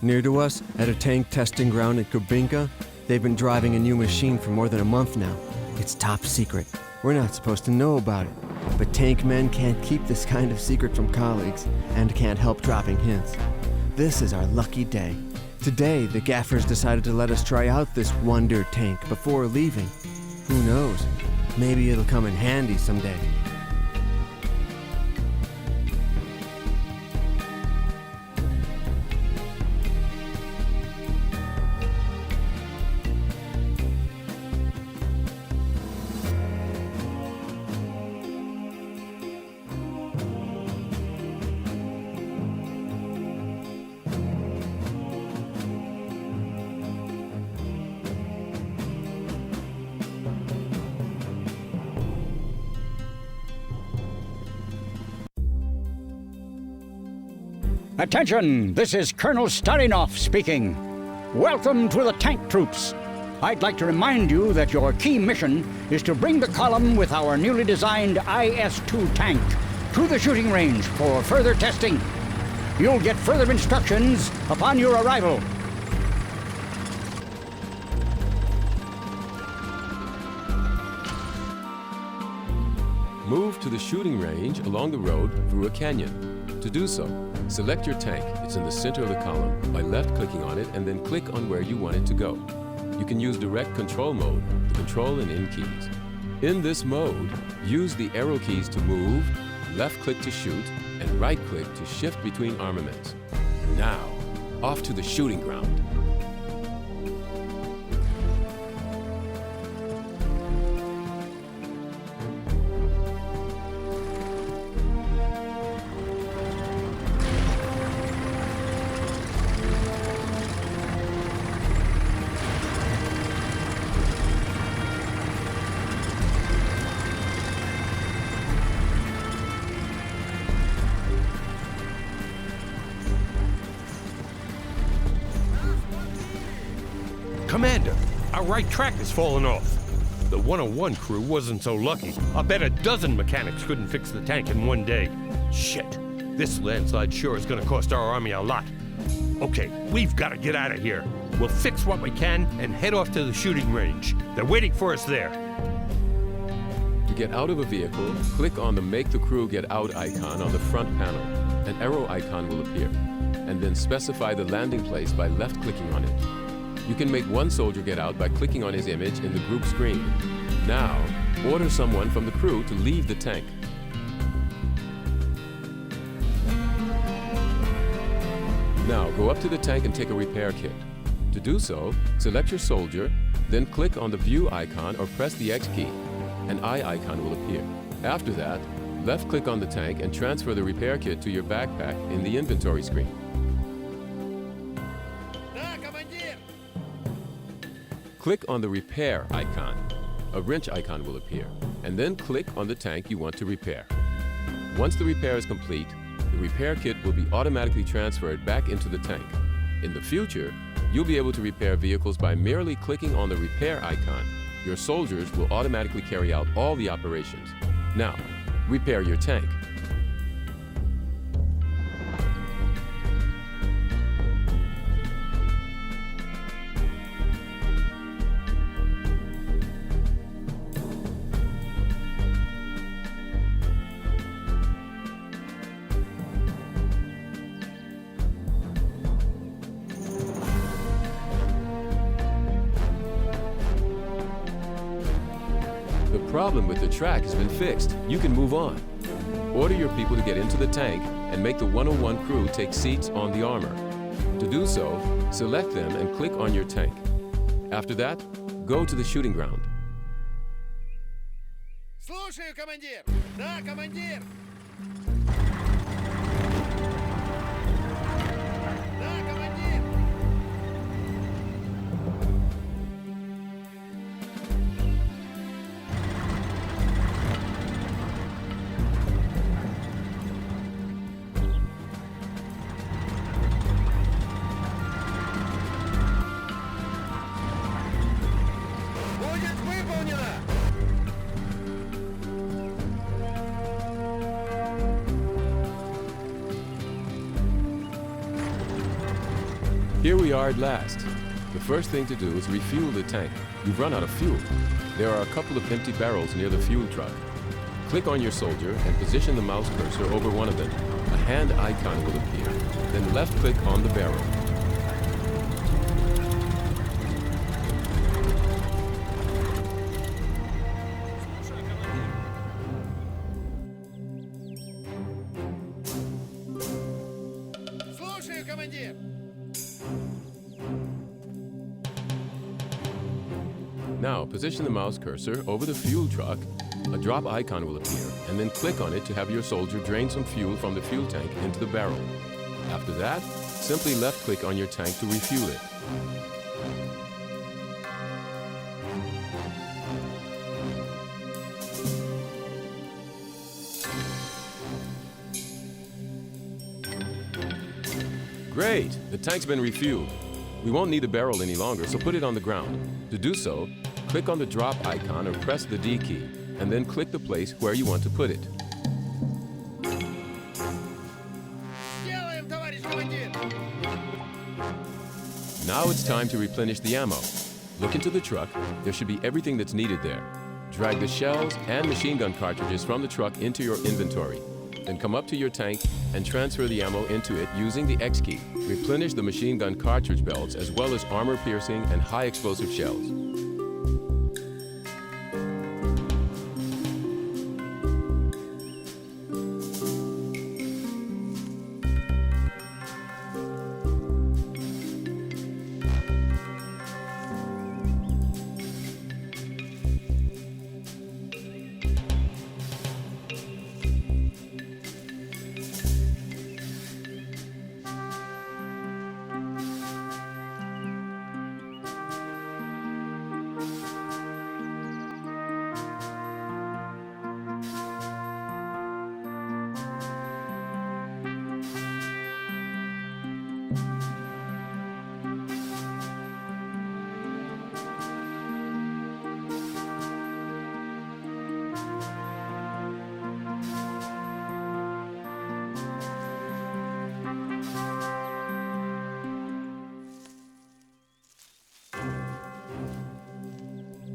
Near to us, at a tank testing ground at Kubinka, they've been driving a new machine for more than a month now. It's top secret. We're not supposed to know about it. But tank men can't keep this kind of secret from colleagues, and can't help dropping hints. This is our lucky day. Today, the gaffers decided to let us try out this wonder tank before leaving. Who knows? Maybe it'll come in handy someday. Attention! This is Colonel Starinov speaking. Welcome to the tank troops. I'd like to remind you that your key mission is to bring the column with our newly designed IS-2 tank to the shooting range for further testing. You'll get further instructions upon your arrival. Move to the shooting range along the road through a canyon. To do so, select your tank. It's in the center of the column by left-clicking on it and then click on where you want it to go. You can use direct control mode, the control and in keys. In this mode, use the arrow keys to move, left-click to shoot, and right-click to shift between armaments. Now, off to the shooting ground. Commander, our right track has fallen off. The 101 crew wasn't so lucky. I bet a dozen mechanics couldn't fix the tank in one day. Shit, this landslide sure is gonna cost our army a lot. Okay, we've gotta get out of here. We'll fix what we can and head off to the shooting range. They're waiting for us there. To get out of a vehicle, click on the Make the Crew Get Out icon on the front panel. An arrow icon will appear, and then specify the landing place by left-clicking on it. You can make one soldier get out by clicking on his image in the group screen. Now, order someone from the crew to leave the tank. Now, go up to the tank and take a repair kit. To do so, select your soldier, then click on the View icon or press the X key. An eye icon will appear. After that, left-click on the tank and transfer the repair kit to your backpack in the inventory screen. Click on the Repair icon. A wrench icon will appear, and then click on the tank you want to repair. Once the repair is complete, the repair kit will be automatically transferred back into the tank. In the future, you'll be able to repair vehicles by merely clicking on the Repair icon. Your soldiers will automatically carry out all the operations. Now, repair your tank. The problem with the track has been fixed. You can move on. Order your people to get into the tank and make the 101 crew take seats on the armor. To do so, select them and click on your tank. After that, go to the shooting ground. Слушаю, командир! Да, командир! Да, командир! Будет выполнено! Here we are at last. The first thing to do is refuel the tank. You've run out of fuel. There are a couple of empty barrels near the fuel truck. Click on your soldier and position the mouse cursor over one of them. A hand icon will appear. Then left-click on the barrel. Слушаю, командир! Now, position the mouse cursor over the fuel truck. A drop icon will appear, and then click on it to have your soldier drain some fuel from the fuel tank into the barrel. After that, simply left-click on your tank to refuel it. Great! The tank's been refueled. We won't need the barrel any longer, so put it on the ground. To do so, click on the drop icon or press the D key, and then click the place where you want to put it. Делаем, товарищ командир! Now it's time to replenish the ammo. Look into the truck. There should be everything that's needed there. Drag the shells and machine gun cartridges from the truck into your inventory. Then come up to your tank and transfer the ammo into it using the X key. Replenish the machine gun cartridge belts as well as armor-piercing and high-explosive shells.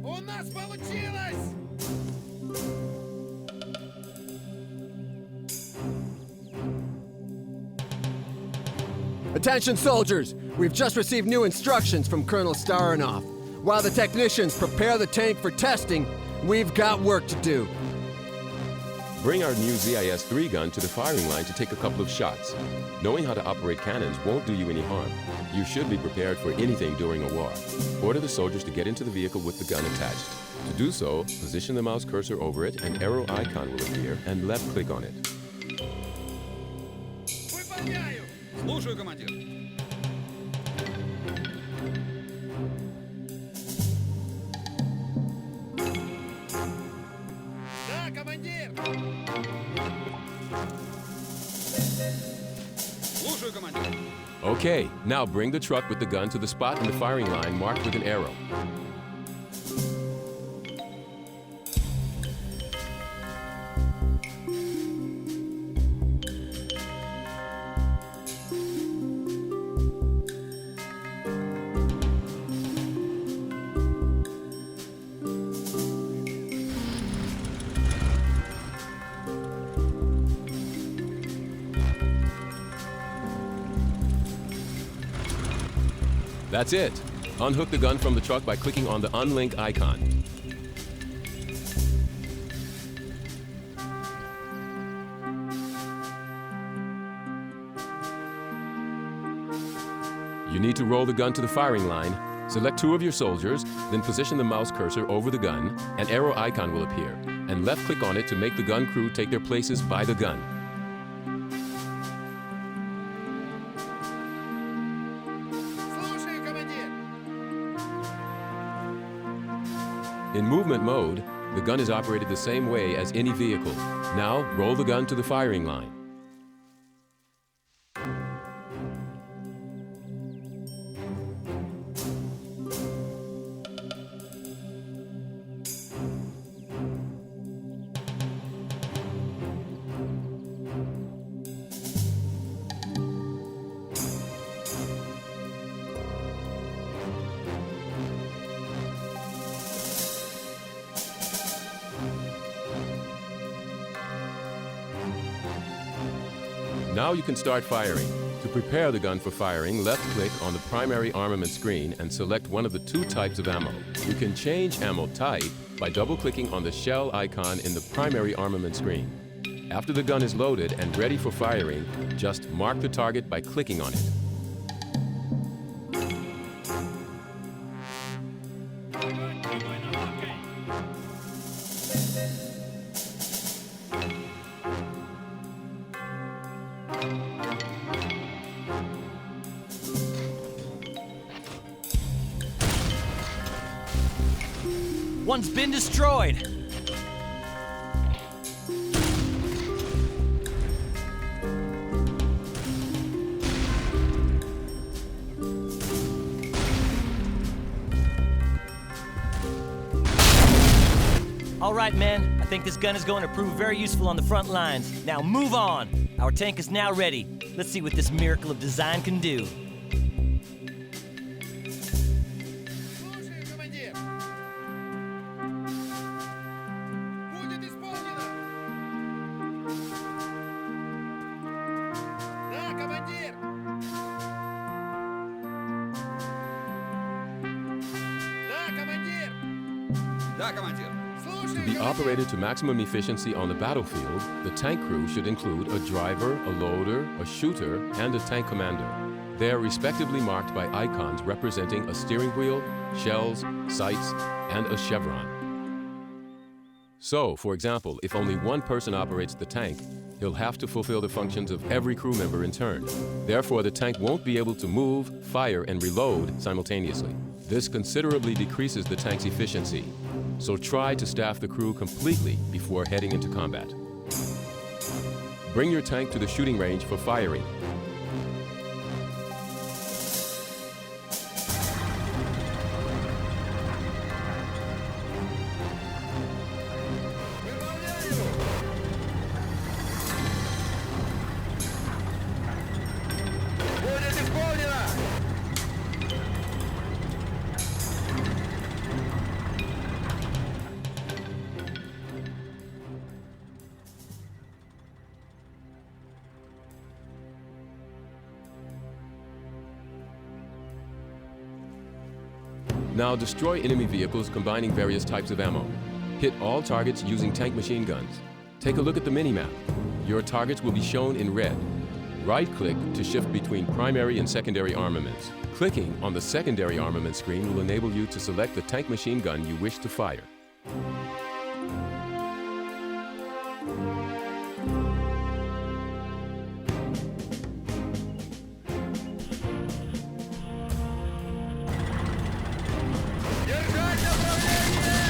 У нас получилось! Attention soldiers! We've just received new instructions from Colonel Staranoff. While the technicians prepare the tank for testing, we've got work to do. Bring our new ZIS-3 gun to the firing line to take a couple of shots. Knowing how to operate cannons won't do you any harm. You should be prepared for anything during a war. Order the soldiers to get into the vehicle with the gun attached. To do so, position the mouse cursor over it, an arrow icon will appear, and left-click on it. Выполняю! Слушаю, командир. Да, командир! Слушаю, командир. Okay, now bring the truck with the gun to the spot in the firing line marked with an arrow. That's it. Unhook the gun from the truck by clicking on the unlink icon. You need to roll the gun to the firing line. Select two of your soldiers, then position the mouse cursor over the gun. An arrow icon will appear, and left-click on it to make the gun crew take their places by the gun. Слушаю, командир! In movement mode, the gun is operated the same way as any vehicle. Now, roll the gun to the firing line. Now you can start firing. To prepare the gun for firing, left-click on the primary armament screen and select one of the two types of ammo. You can change ammo type by double-clicking on the shell icon in the primary armament screen. After the gun is loaded and ready for firing, just mark the target by clicking on it. One's been destroyed. All right, men. I think this gun is going to prove very useful on the front lines. Now move on. Our tank is now ready. Let's see what this miracle of design can do. Слушаю, командир. Будет исполнено. Да, командир. Да, командир. Да, командир. Слушаю, To be командир. operated to maximum efficiency on the battlefield, the tank crew should include a driver, a loader, a shooter, and a tank commander. They are respectively marked by icons representing a steering wheel, shells, sights, and a chevron. So, for example, if only one person operates the tank, he'll have to fulfill the functions of every crew member in turn. Therefore, the tank won't be able to move, fire, and reload simultaneously. This considerably decreases the tank's efficiency. So try to staff the crew completely before heading into combat. Bring your tank to the shooting range for firing. Будет исполнено. Now destroy enemy vehicles combining various types of ammo. Hit all targets using tank machine guns. Take a look at the minimap. Your targets will be shown in red. Right-click to shift between primary and secondary armaments. Clicking on the secondary armament screen will enable you to select the tank machine gun you wish to fire. Держать направление!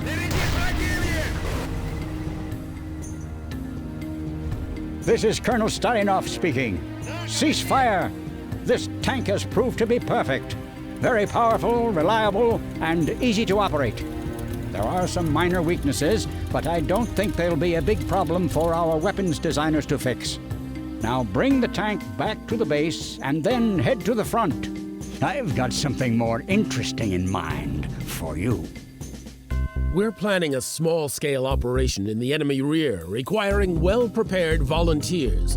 Впереди противник! This is Colonel Stalinov speaking. Cease fire! This tank has proved to be perfect. Very powerful, reliable, and easy to operate. There are some minor weaknesses, but I don't think they'll be a big problem for our weapons designers to fix. Now bring the tank back to the base and then head to the front. I've got something more interesting in mind for you. We're planning a small-scale operation in the enemy rear, requiring well-prepared volunteers.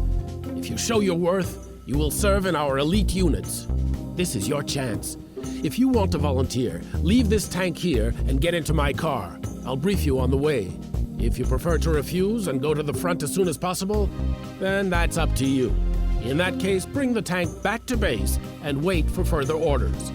If you show your worth, you will serve in our elite units. This is your chance. If you want to volunteer, leave this tank here and get into my car. I'll brief you on the way. If you prefer to refuse and go to the front as soon as possible, then that's up to you. In that case, bring the tank back to base and wait for further orders.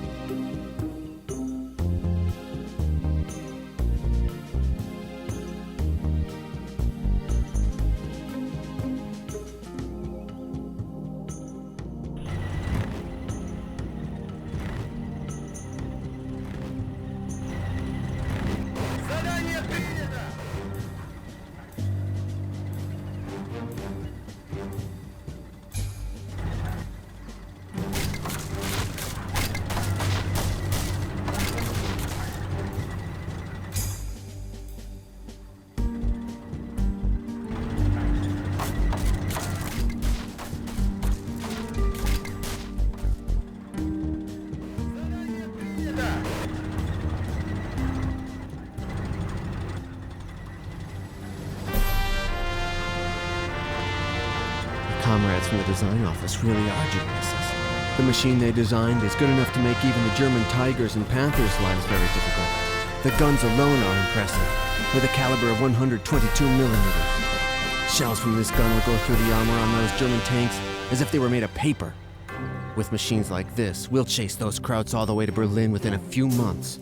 guys from the design office really are geniuses. The machine they designed is good enough to make even the German Tigers and Panthers' lives very difficult. The guns alone are impressive, with a caliber of 122 millimeters. Shells from this gun will go through the armor on those German tanks as if they were made of paper. With machines like this, we'll chase those krauts all the way to Berlin within a few months.